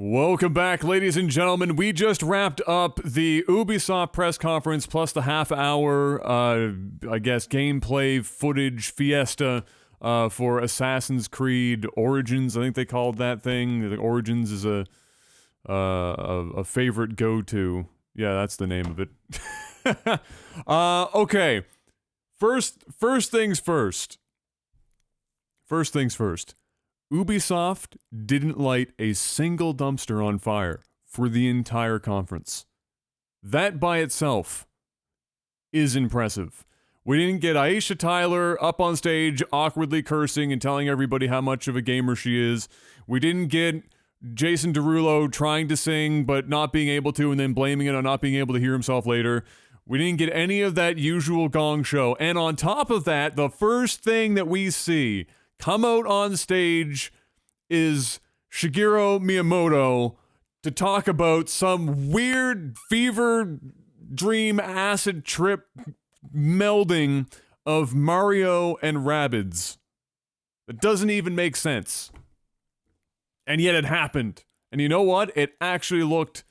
Welcome back, ladies and gentlemen. We just wrapped up the Ubisoft press conference plus the half-hour, gameplay footage fiesta for Assassin's Creed Origins. I think they called that thing. The Origins is a favorite go-to. Yeah, that's the name of it. Okay. First things first. First things first. Ubisoft didn't light a single dumpster on fire for the entire conference. That by itself is impressive. We didn't get Aisha Tyler up on stage awkwardly cursing and telling everybody how much of a gamer she is. We didn't get Jason Derulo trying to sing but not being able to and then blaming it on not being able to hear himself later. We didn't get any of that usual gong show. And on top of that, the first thing that we see come out on stage is Shigeru Miyamoto to talk about some weird fever dream acid trip melding of Mario and Rabbids. It doesn't even make sense. And yet it happened. And you know what? It actually looked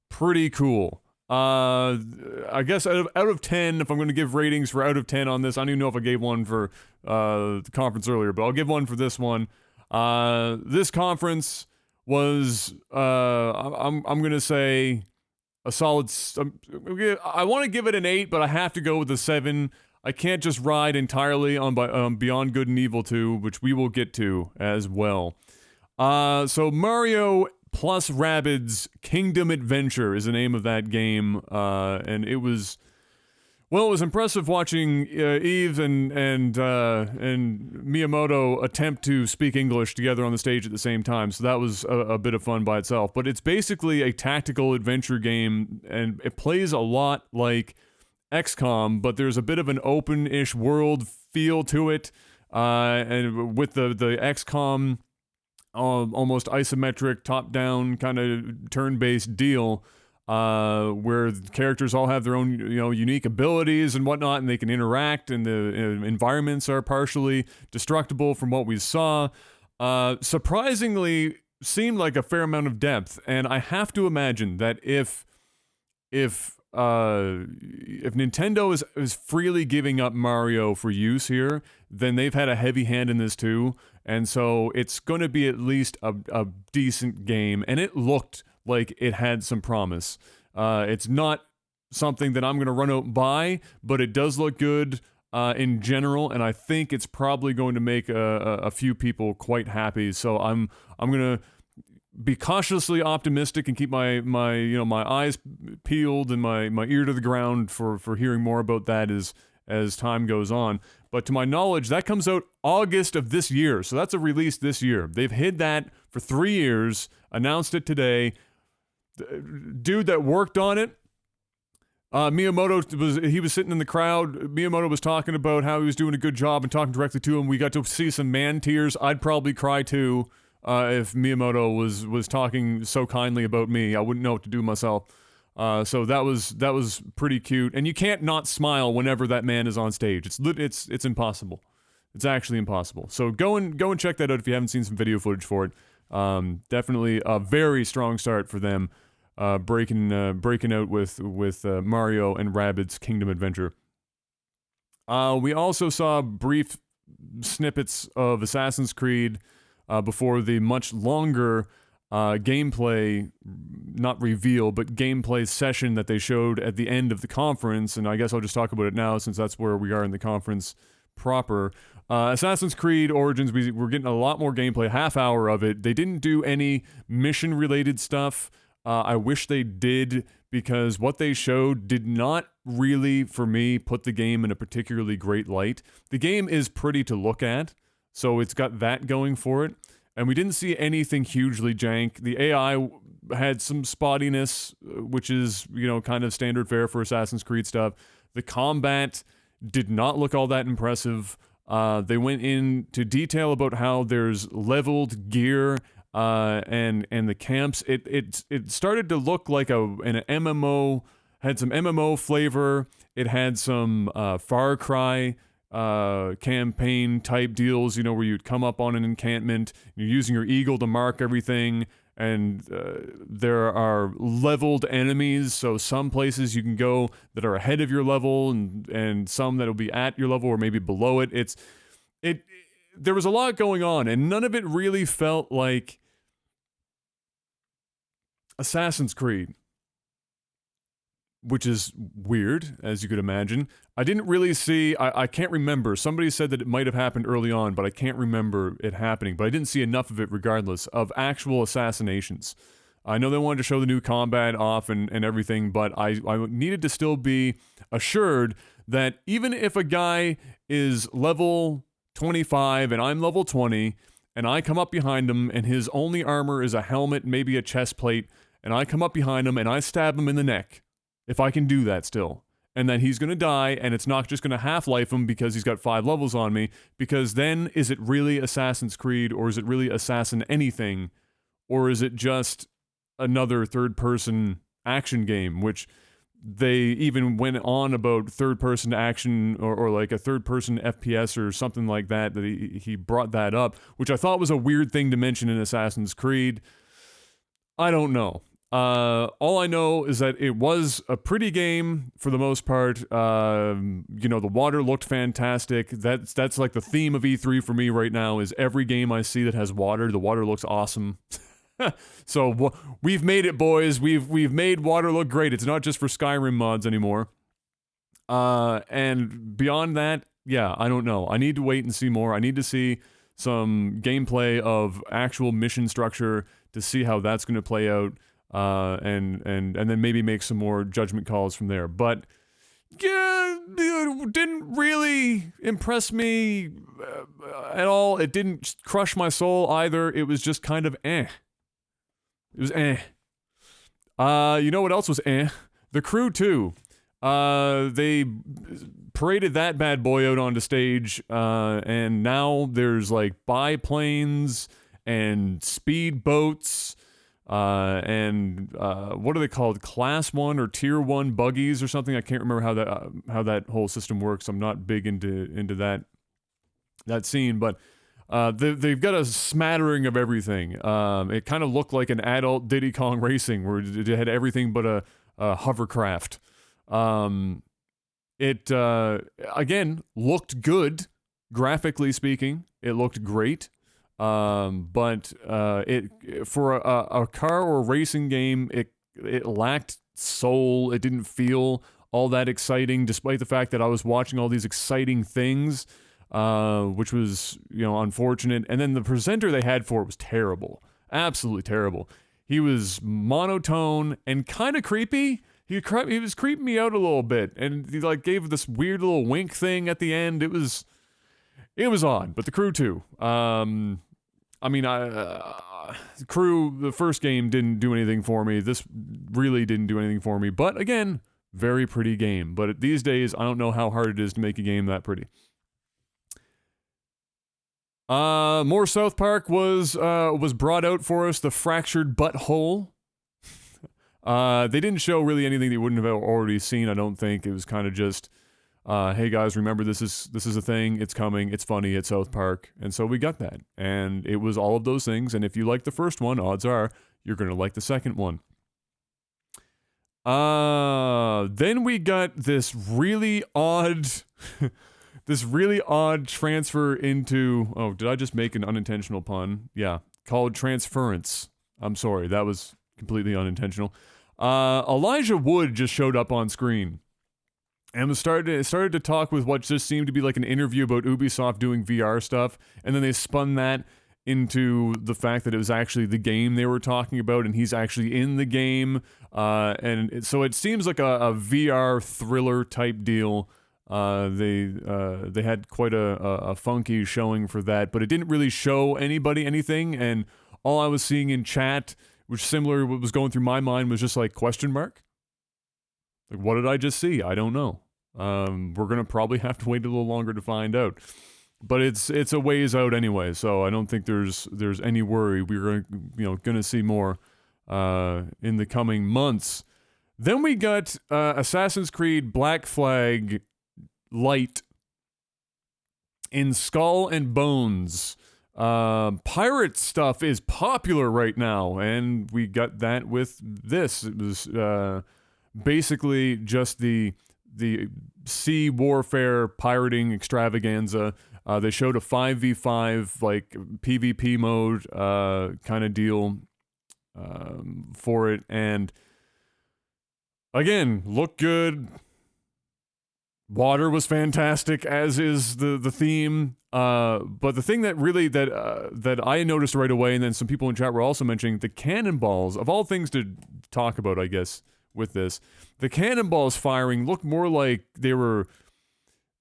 pretty cool. I guess out of 10, if I'm going to give ratings for out of 10 on this, I don't even know if I gave one for the conference earlier, but I'll give one for this one. This conference was, I'm going to say a solid, I want to give it an 8, but I have to go with a 7. I can't just ride entirely on Beyond Good and Evil 2, which we will get to as well. So Mario plus Rabbids Kingdom Adventure is the name of that game, and it was impressive watching Eve and Miyamoto attempt to speak English together on the stage at the same time, so that was a bit of fun by itself. But it's basically a tactical adventure game, and it plays a lot like XCOM, but there's a bit of an open-ish world feel to it, and with the XCOM almost isometric, top-down kind of turn-based deal, where the characters all have their own, unique abilities and whatnot, and they can interact, and the environments are partially destructible from what we saw. Surprisingly, seemed like a fair amount of depth, and I have to imagine that if Nintendo is freely giving up Mario for use here, then they've had a heavy hand in this too, and so it's going to be at least a decent game, and it looked like it had some promise. It's not something that I'm going to run out and buy, but it does look good in general, and I think it's probably going to make a few people quite happy, so I'm going to be cautiously optimistic and keep my eyes peeled and my ear to the ground for hearing more about that as time goes on. But to my knowledge, that comes out August of this year, so that's a release this year. They've hid that for 3 years, announced it today. The dude that worked on it, Miyamoto was sitting in the crowd. Miyamoto was talking about how he was doing a good job and talking directly to him. We got to see some man tears. I'd probably cry too. If Miyamoto was talking so kindly about me, I wouldn't know what to do myself. So that was pretty cute, and you can't not smile whenever that man is on stage. It's impossible. It's actually impossible. So go and check that out if you haven't seen some video footage for it. Definitely a very strong start for them, breaking out with Mario and Rabbids Kingdom Adventure. We also saw brief snippets of Assassin's Creed before the much longer gameplay, not reveal, but gameplay session that they showed at the end of the conference, and I guess I'll just talk about it now since that's where we are in the conference proper. Assassin's Creed Origins, we're getting a lot more gameplay, half hour of it. They didn't do any mission-related stuff. I wish they did, because what they showed did not really, for me, put the game in a particularly great light. The game is pretty to look at, so it's got that going for it. And we didn't see anything hugely jank. The AI had some spottiness, which is, kind of standard fare for Assassin's Creed stuff. The combat did not look all that impressive. They went into detail about how there's leveled gear and the camps. It started to look like an MMO, had some MMO flavor. It had some Far Cry campaign type deals, where you'd come up on an encampment, you're using your eagle to mark everything, and there are leveled enemies. So some places you can go that are ahead of your level, and some that'll be at your level or maybe below it. There was a lot going on, and none of it really felt like Assassin's Creed, which is weird, as you could imagine. I didn't really see, I can't remember. Somebody said that it might have happened early on, but I can't remember it happening. But I didn't see enough of it, regardless, of actual assassinations. I know they wanted to show the new combat off and everything, but I needed to still be assured that even if a guy is level 25 and I'm level 20, and I come up behind him and his only armor is a helmet, maybe a chest plate, and I come up behind him and I stab him in the neck, if I can do that still, and then he's gonna die, and it's not just gonna half-life him because he's got 5 levels on me, because then is it really Assassin's Creed, or is it really Assassin anything, or is it just another third-person action game, which they even went on about third-person action, or like a third-person FPS or something like that, that he brought that up, which I thought was a weird thing to mention in Assassin's Creed. I don't know. All I know is that it was a pretty game for the most part. You know, the water looked fantastic. That's like the theme of E3 for me right now, is every game I see that has water, the water looks awesome. So we've made it, boys. We've made water look great. It's not just for Skyrim mods anymore. And beyond that, yeah, I don't know. I need to wait and see more. I need to see some gameplay of actual mission structure to see how that's going to play out. And then maybe make some more judgment calls from there. But yeah, it didn't really impress me at all. It didn't crush my soul either. It was just kind of eh. It was eh. You know what else was eh? The Crew 2. They paraded that bad boy out onto stage, and now there's like biplanes and speed boats. And what are they called? Class 1 or Tier 1 buggies or something? I can't remember how that whole system works. I'm not big into that scene, but they've got a smattering of everything. It kind of looked like an adult Diddy Kong Racing, where it had everything but a hovercraft. It again looked good, graphically speaking. It looked great. But it for a car or a racing game, it lacked soul. It didn't feel all that exciting, despite the fact that I was watching all these exciting things, which was, unfortunate. And then the presenter they had for it was terrible, absolutely terrible. He was monotone and kind of creepy. He was creeping me out a little bit, and he gave this weird little wink thing at the end. It was odd, but the Crew 2. Crew, the first game didn't do anything for me. This really didn't do anything for me. But again, very pretty game. But these days, I don't know how hard it is to make a game that pretty. More South Park was brought out for us. The Fractured Butthole. They didn't show really anything that you wouldn't have already seen. I don't think. It was kind of just, hey guys, remember this is a thing. It's coming. It's funny. It's South Park, and so we got that. And it was all of those things. And if you like the first one, odds are you're gonna like the second one. Then we got this really odd, transfer into. Oh, did I just make an unintentional pun? Yeah, called Transference. I'm sorry, that was completely unintentional. Elijah Wood just showed up on screen and started to talk with what just seemed to be like an interview about Ubisoft doing VR stuff, and then they spun that into the fact that it was actually the game they were talking about, and he's actually in the game, so it seems like a VR thriller type deal. They had quite a funky showing for that, but it didn't really show anybody anything, and all I was seeing in chat, which similar what was going through my mind, was just like question mark. Like, what did I just see? I don't know. We're gonna probably have to wait a little longer to find out. But it's a ways out anyway, so I don't think there's any worry. We're gonna see more in the coming months. Then we got Assassin's Creed Black Flag Light in Skull and Bones. Pirate stuff is popular right now, and we got that with this. It was basically just the sea warfare pirating extravaganza. They showed a 5v5 like PvP mode kind of deal for it, and again, looked good. Water was fantastic, as is the theme. But the thing that really that I noticed right away, and then some people in chat were also mentioning, the cannonballs, of all things to talk about, I guess, with this, the cannonballs firing looked more like they were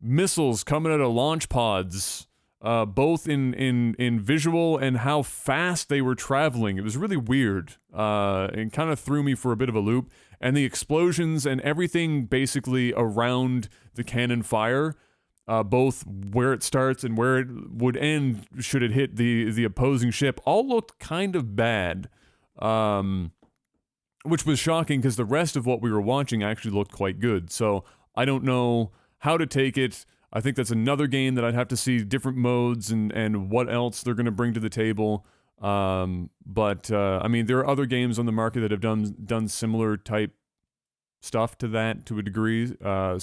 missiles coming out of launch pods, both in visual and how fast they were traveling. It was really weird, and kind of threw me for a bit of a loop. And the explosions and everything basically around the cannon fire, both where it starts and where it would end should it hit the opposing ship, all looked kind of bad, which was shocking because the rest of what we were watching actually looked quite good. So I don't know how to take it. I think that's another game that I'd have to see different modes and what else they're going to bring to the table. But I mean, there are other games on the market that have done similar type stuff to that to a degree. And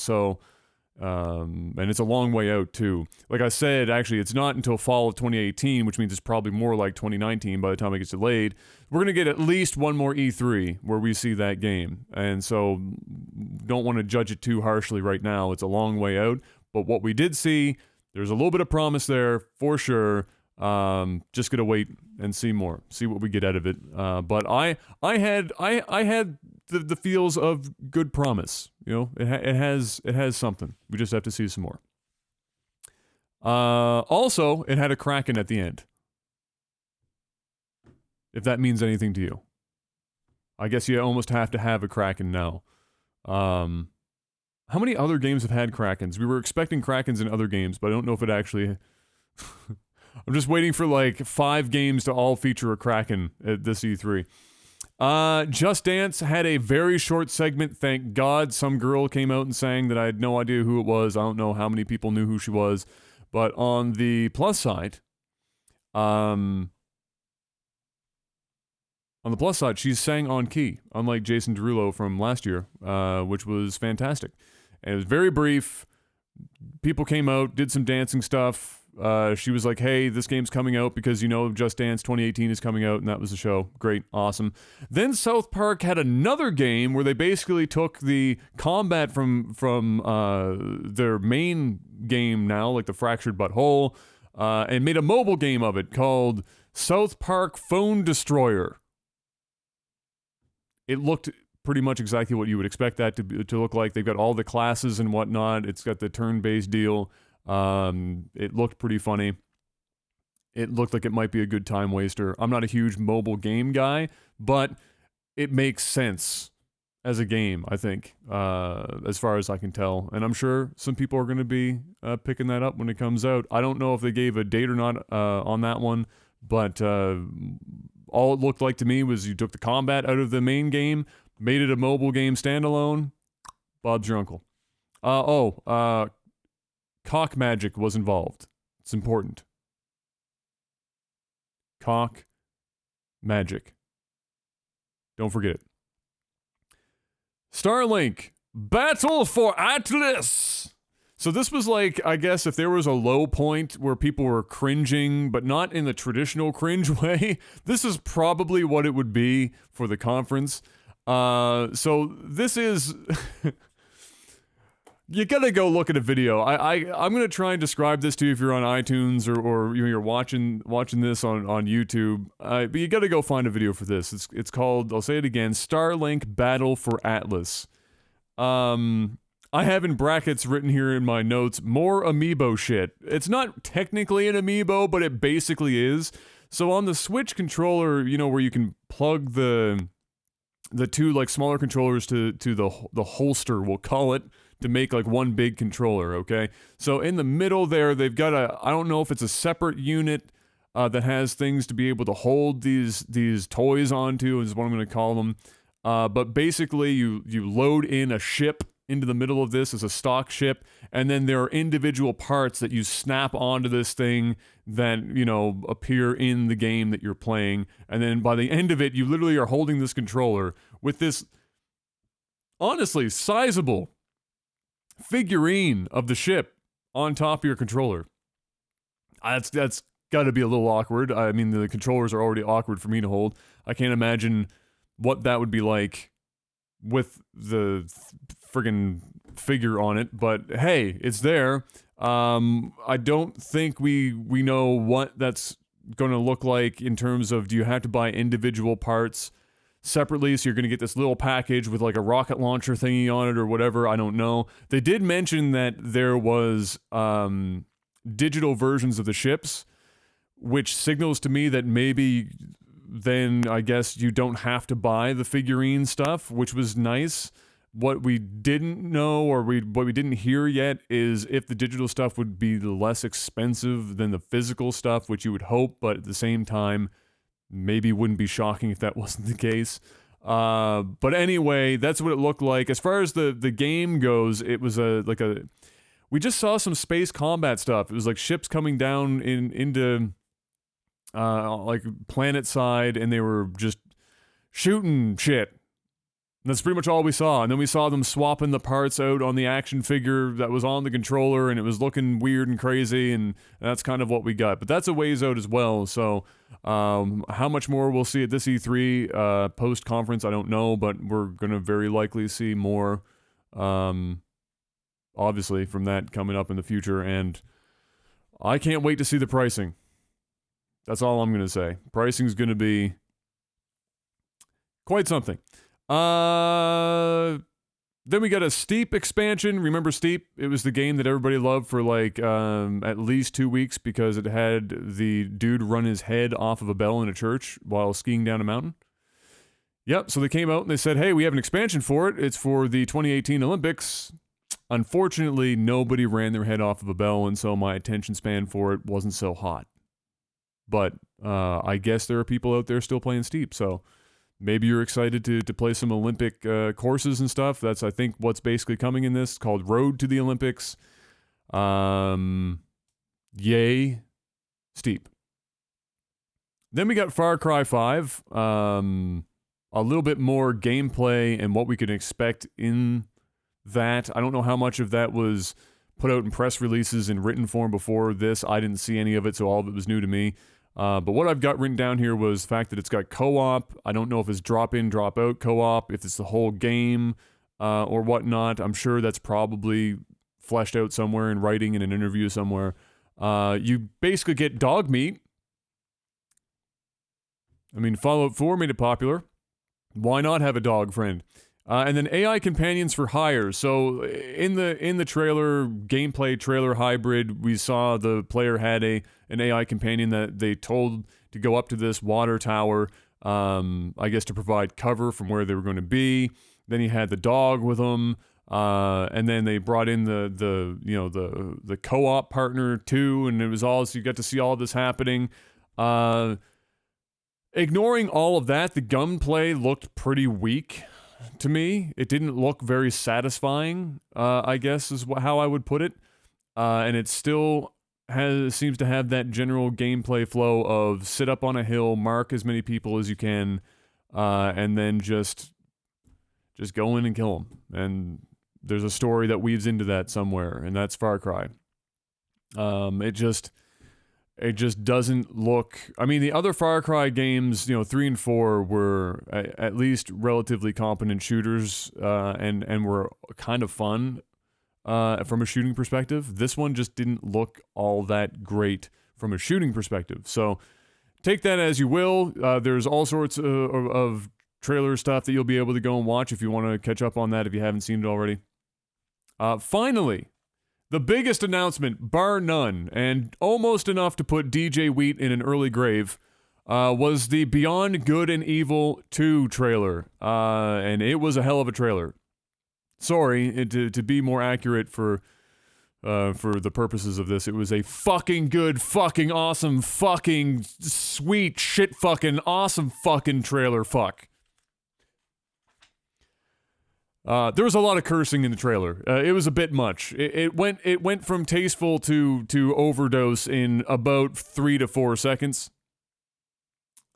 it's a long way out too. Like I said, actually, it's not until fall of 2018, which means it's probably more like 2019 by the time it gets delayed. We're gonna get at least one more E3 where we see that game, and so don't want to judge it too harshly right now. It's a long way out, but what we did see, there's a little bit of promise there for sure. Just gonna wait and see more, see what we get out of it. But I had the feels of good promise. You know, it has something. We just have to see some more. Also, it had a Kraken at the end. If that means anything to you, I guess you almost have to have a Kraken now. How many other games have had Krakens? We were expecting Krakens in other games, but I don't know if it actually. I'm just waiting for like 5 games to all feature a Kraken at this E3. Just Dance had a very short segment. Thank God some girl came out and sang that I had no idea who it was. I don't know how many people knew who she was. But on the plus side, she sang on key, unlike Jason Derulo from last year, which was fantastic. And it was very brief. People came out, did some dancing stuff. She was like, hey, this game's coming out because, you know, Just Dance 2018 is coming out, and that was the show. Great, awesome. Then South Park had another game where they basically took the combat from their main game now, like the Fractured But Whole, and made a mobile game of it called South Park Phone Destroyer. It looked pretty much exactly what you would expect that to look like. They've got all the classes and whatnot. It's got the turn-based deal. It looked pretty funny. It looked like it might be a good time waster. I'm not a huge mobile game guy, but it makes sense as a game, I think, as far as I can tell. And I'm sure some people are going to be picking that up when it comes out. I don't know if they gave a date or not on that one, but all it looked like to me was you took the combat out of the main game, made it a mobile game standalone. Bob's your uncle. Cock magic was involved. It's important. Cock magic. Don't forget it. Starlink Battle for Atlus. So this was like, I guess if there was a low point where people were cringing, but not in the traditional cringe way, this is probably what it would be for the conference. So this is... You gotta go look at a video. I'm gonna try and describe this to you if you're on iTunes or you're watching this on YouTube. But you gotta go find a video for this. It's called, I'll say it again, Starlink Battle for Atlus. I have in brackets written here in my notes, more amiibo shit. It's not technically an amiibo, but it basically is. So on the Switch controller, you know, where you can plug the two like smaller controllers to the holster, we'll call it, to make like one big controller, okay? So in the middle there, they've got I don't know if it's a separate unit that has things to be able to hold these toys onto, is what I'm going to call them. But basically, you load in a ship into the middle of this as a stock ship, and then there are individual parts that you snap onto this thing that, you know, appear in the game that you're playing, and then by the end of it, you literally are holding this controller with this, honestly, sizable figurine of the ship on top of your controller. That's got to be a little awkward. I mean, the controllers are already awkward for me to hold. I can't imagine what that would be like with the friggin' figure on it, but hey, it's there. I don't think we know what that's going to look like in terms of, do you have to buy individual parts separately, so you're going to get this little package with like a rocket launcher thingy on it or whatever. I don't know. They did mention that there was digital versions of the ships, which signals to me that maybe then I guess you don't have to buy the figurine stuff, which was nice. What we didn't know, or what we didn't hear yet, is if the digital stuff would be less expensive than the physical stuff, which you would hope, but at the same time, maybe wouldn't be shocking if that wasn't the case. But anyway, that's what it looked like. As far as the game goes, it was we just saw some space combat stuff. It was like ships coming down into like planet side, and they were just shooting shit. And that's pretty much all we saw. And then we saw them swapping the parts out on the action figure that was on the controller, and it was looking weird and crazy, and that's kind of what we got. But that's a ways out as well, so how much more we'll see at this E3 post-conference, I don't know, but we're going to very likely see more, obviously, from that coming up in the future, and I can't wait to see the pricing. That's all I'm going to say. Pricing's going to be quite something. Then we got a Steep expansion. Remember Steep? It was the game that everybody loved for like at least 2 weeks because it had the dude run his head off of a bell in a church while skiing down a mountain. Yep, so they came out and they said, hey, we have an expansion for it. It's for the 2018 Olympics. Unfortunately, nobody ran their head off of a bell, and so my attention span for it wasn't so hot. But I guess there are people out there still playing Steep, so maybe you're excited to play some Olympic courses and stuff. That's, I think, what's basically coming in this, called Road to the Olympics. Yay, Steep. Then we got Far Cry 5. A little bit more gameplay and what we can expect in that. I don't know how much of that was put out in press releases in written form before this. I didn't see any of it, so all of it was new to me. But what I've got written down here was the fact that it's got co-op. I don't know if it's drop-in, drop-out co-op, if it's the whole game or whatnot. I'm sure that's probably fleshed out somewhere in writing in an interview somewhere. You basically get dog meat. I mean, Fallout 4 made it popular. Why not have a dog friend? And then AI companions for hire. So in the trailer, gameplay trailer hybrid, we saw the player had an AI companion that they told to go up to this water tower, I guess to provide cover from where they were going to be. Then he had the dog with him, and then they brought in the co-op partner too, and it was all, so you got to see all this happening. Ignoring all of that, the gunplay looked pretty weak. To me, it didn't look very satisfying, I guess is how I would put it. And it still seems to have that general gameplay flow of sit up on a hill, mark as many people as you can, and then just go in and kill them. And there's a story that weaves into that somewhere, and that's Far Cry. It just doesn't look... I mean, the other Far Cry games, 3 and 4 were at least relatively competent shooters and were kind of fun from a shooting perspective. This one just didn't look all that great from a shooting perspective. So take that as you will. There's all sorts of trailer stuff that you'll be able to go and watch if you want to catch up on that if you haven't seen it already. Finally... the biggest announcement, bar none, and almost enough to put DJ Wheat in an early grave, was the Beyond Good and Evil 2 trailer. And it was a hell of a trailer. Sorry, to be more accurate for the purposes of this, it was a fucking good, fucking awesome, fucking sweet, shit fucking awesome fucking trailer, fuck. There was a lot of cursing in the trailer. It was a bit much. It went from tasteful to overdose in about 3 to 4 seconds.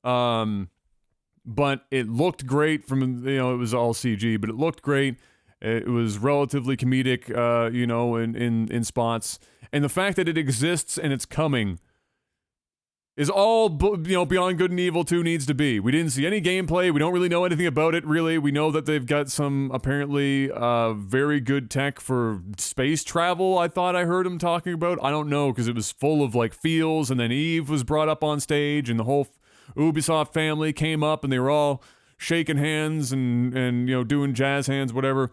But it looked great from, it was all CG, but it looked great. It was relatively comedic, in spots. And the fact that it exists and it's coming is all, Beyond Good and Evil 2 needs to be. We didn't see any gameplay. We don't really know anything about it, really. We know that they've got some, apparently, very good tech for space travel, I thought I heard him talking about. I don't know, because it was full of, feels, and then Eve was brought up on stage, and the whole Ubisoft family came up, and they were all shaking hands and doing jazz hands, whatever.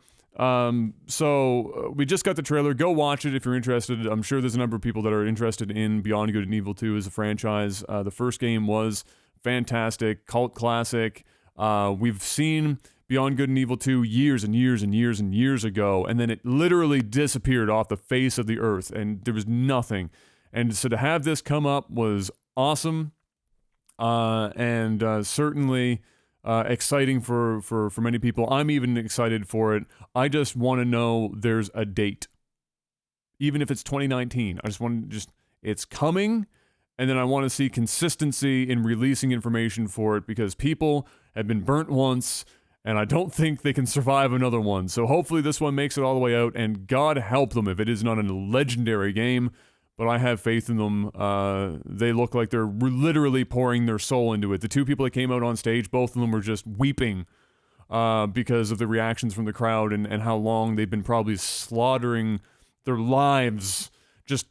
So we just got the trailer. Go watch it if you're interested. I'm sure there's a number of people that are interested in Beyond Good and Evil 2 as a franchise. The first game was fantastic, cult classic. We've seen Beyond Good and Evil 2 years and years and years and years ago, and then it literally disappeared off the face of the earth, and there was nothing. And so to have this come up was awesome, and certainly exciting for many people. I'm even excited for it. I just want to know there's a date. Even if it's 2019. I just want to it's coming, and then I want to see consistency in releasing information for it, because people have been burnt once, and I don't think they can survive another one. So hopefully this one makes it all the way out, and God help them if it is not a legendary game. But I have faith in them. They look like they're literally pouring their soul into it. The two people that came out on stage, both of them were just weeping because of the reactions from the crowd and how long they've been probably slaughtering their lives, just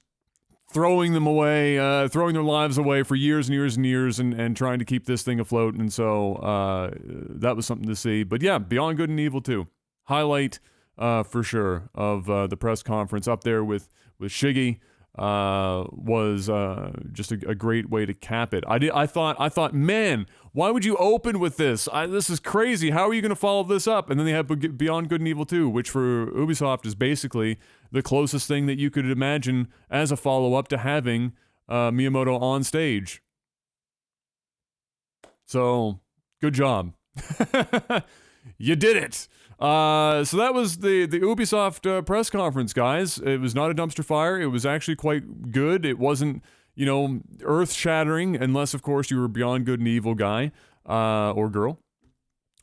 throwing them away, throwing their lives away for years and years and years, and trying to keep this thing afloat. And so that was something to see. But yeah, Beyond Good and Evil 2. Highlight for sure of the press conference, up there with Shiggy. Was just a great way to cap it. I thought, man, why would you open with this? This is crazy. How are you going to follow this up? And then they have Beyond Good and Evil 2, which for Ubisoft is basically the closest thing that you could imagine as a follow-up to having Miyamoto on stage. So, good job. You did it. So that was the Ubisoft press conference, guys. It was not a dumpster fire. It was actually quite good. It wasn't, earth-shattering, unless, of course, you were a Beyond Good and Evil guy, or girl,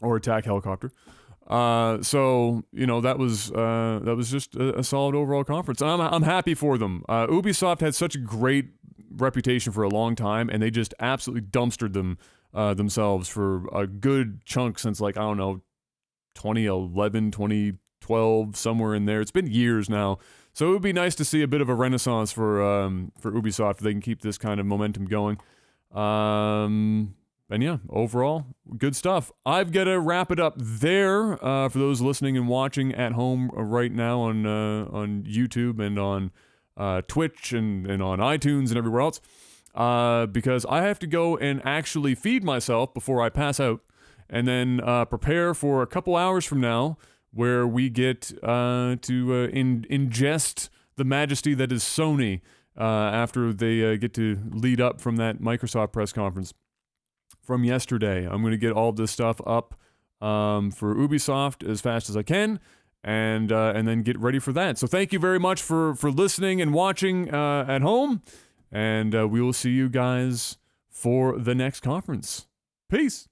or attack helicopter. So, that was just a solid overall conference. And I'm happy for them. Ubisoft had such a great reputation for a long time, and they just absolutely dumpstered themselves for a good chunk since, 2011, 2012, somewhere in there. It's been years now. So it would be nice to see a bit of a renaissance for Ubisoft if they can keep this kind of momentum going. And yeah, overall, good stuff. I've got to wrap it up there for those listening and watching at home right now on YouTube and on Twitch and on iTunes and everywhere else, because I have to go and actually feed myself before I pass out. And then prepare for a couple hours from now, where we get to ingest the majesty that is Sony after they get to lead up from that Microsoft press conference from yesterday. I'm going to get all this stuff up for Ubisoft as fast as I can, and then get ready for that. So thank you very much for listening and watching at home, and we will see you guys for the next conference. Peace.